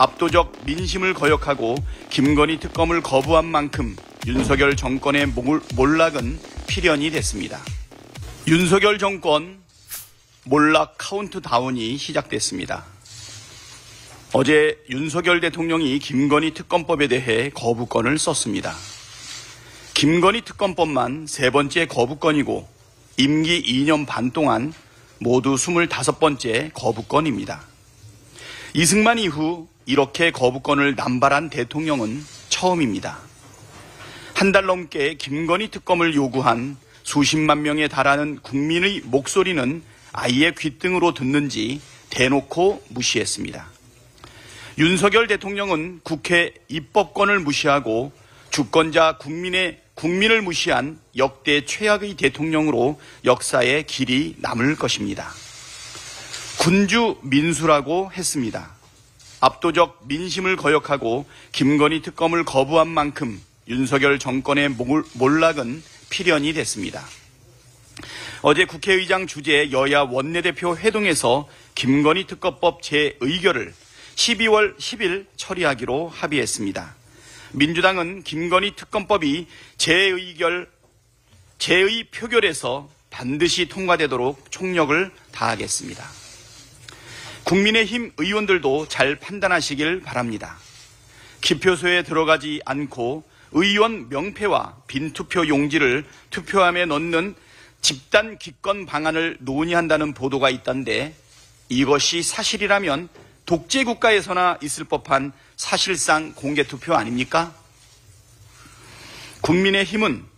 압도적 민심을 거역하고 김건희 특검을 거부한 만큼 윤석열 정권의 몰락은 필연이 됐습니다. 윤석열 정권 몰락 카운트다운이 시작됐습니다. 어제 윤석열 대통령이 김건희 특검법에 대해 거부권을 썼습니다. 김건희 특검법만 세 번째 거부권이고 임기 2년 반 동안 모두 25번째 거부권입니다. 이승만 이후 이렇게 거부권을 남발한 대통령은 처음입니다. 한 달 넘게 김건희 특검을 요구한 수십만 명에 달하는 국민의 목소리는 아예 귓등으로 듣는지 대놓고 무시했습니다. 윤석열 대통령은 국회 입법권을 무시하고 주권자 국민을 무시한 역대 최악의 대통령으로 역사에 길이 남을 것입니다. 군주 민수라고 했습니다. 압도적 민심을 거역하고 김건희 특검을 거부한 만큼 윤석열 정권의 몰락은 필연이 됐습니다. 어제 국회의장 주재 여야 원내대표 회동에서 김건희 특검법 재의결을 12월 10일 처리하기로 합의했습니다. 민주당은 김건희 특검법이 재의 표결에서 반드시 통과되도록 총력을 다하겠습니다. 국민의힘 의원들도 잘 판단하시길 바랍니다. 기표소에 들어가지 않고 의원 명패와 빈투표 용지를 투표함에 넣는 집단 기권 방안을 논의한다는 보도가 있던데 이것이 사실이라면 독재 국가에서나 있을 법한 사실상 공개투표 아닙니까? 국민의힘은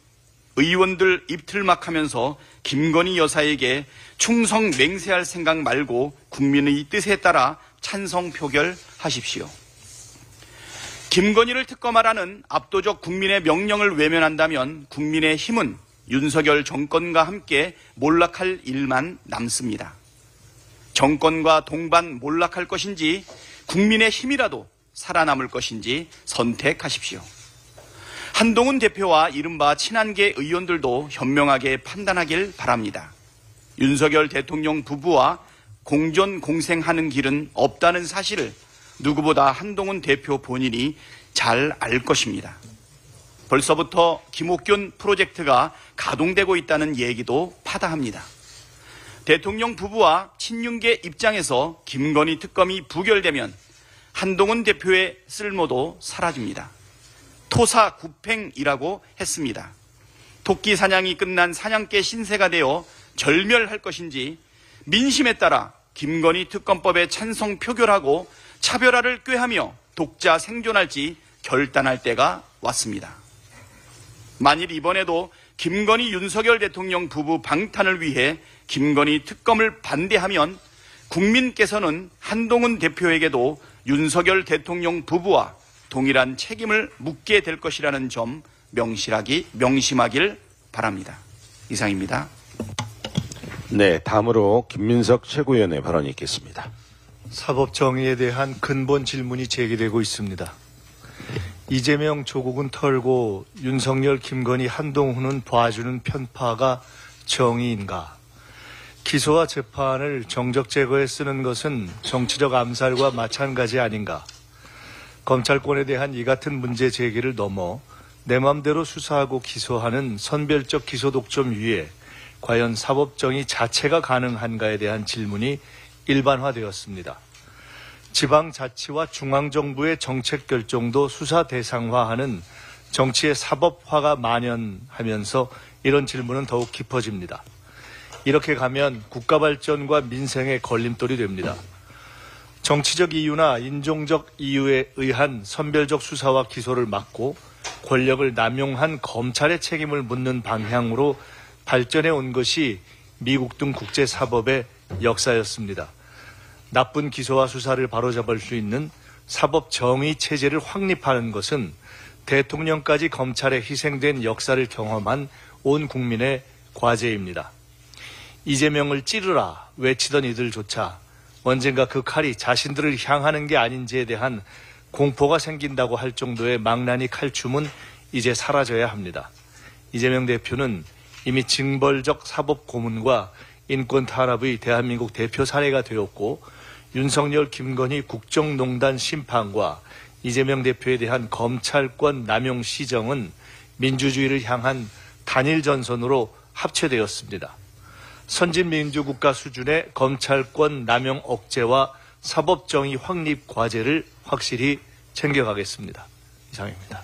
의원들 입틀막하면서 김건희 여사에게 충성 맹세할 생각 말고 국민의 뜻에 따라 찬성 표결하십시오. 김건희를 특검하라는 압도적 국민의 명령을 외면한다면 국민의힘은 윤석열 정권과 함께 몰락할 일만 남습니다. 정권과 동반 몰락할 것인지 국민의 힘이라도 살아남을 것인지 선택하십시오. 한동훈 대표와 이른바 친한계 의원들도 현명하게 판단하길 바랍니다. 윤석열 대통령 부부와 공존공생하는 길은 없다는 사실을 누구보다 한동훈 대표 본인이 잘 알 것입니다. 벌써부터 김옥균 프로젝트가 가동되고 있다는 얘기도 파다합니다. 대통령 부부와 친윤계 입장에서 김건희 특검이 부결되면 한동훈 대표의 쓸모도 사라집니다. 토사구팽이라고 했습니다. 토끼 사냥이 끝난 사냥개 신세가 되어 절멸할 것인지 민심에 따라 김건희 특검법에 찬성 표결하고 차별화를 꾀하며 독자 생존할지 결단할 때가 왔습니다. 만일 이번에도 김건희 윤석열 대통령 부부 방탄을 위해 김건희 특검을 반대하면 국민께서는 한동훈 대표에게도 윤석열 대통령 부부와 동일한 책임을 묻게 될 것이라는 점 명심하길 바랍니다. 이상입니다. 네, 다음으로 김민석 최고위원의 발언이 있겠습니다. 사법 정의에 대한 근본 질문이 제기되고 있습니다. 이재명 조국은 털고 윤석열, 김건희, 한동훈은 봐주는 편파가 정의인가? 기소와 재판을 정적 제거에 쓰는 것은 정치적 암살과 마찬가지 아닌가? 검찰권에 대한 이 같은 문제 제기를 넘어 내 맘대로 수사하고 기소하는 선별적 기소 독점 위에 과연 사법정의 자체가 가능한가에 대한 질문이 일반화되었습니다. 지방자치와 중앙정부의 정책 결정도 수사 대상화하는 정치의 사법화가 만연하면서 이런 질문은 더욱 깊어집니다. 이렇게 가면 국가 발전과 민생에 걸림돌이 됩니다. 정치적 이유나 인종적 이유에 의한 선별적 수사와 기소를 막고 권력을 남용한 검찰의 책임을 묻는 방향으로 발전해 온 것이 미국 등 국제사법의 역사였습니다. 나쁜 기소와 수사를 바로잡을 수 있는 사법 정의 체제를 확립하는 것은 대통령까지 검찰에 희생된 역사를 경험한 온 국민의 과제입니다. 이재명을 찌르라 외치던 이들조차 언젠가 그 칼이 자신들을 향하는 게 아닌지에 대한 공포가 생긴다고 할 정도의 망나니 칼춤은 이제 사라져야 합니다. 이재명 대표는 이미 징벌적 사법 고문과 인권 탄압의 대한민국 대표 사례가 되었고 윤석열, 김건희 국정농단 심판과 이재명 대표에 대한 검찰권 남용 시정은 민주주의를 향한 단일 전선으로 합체되었습니다. 선진민주국가 수준의 검찰권 남용 억제와 사법정의 확립 과제를 확실히 챙겨가겠습니다. 이상입니다.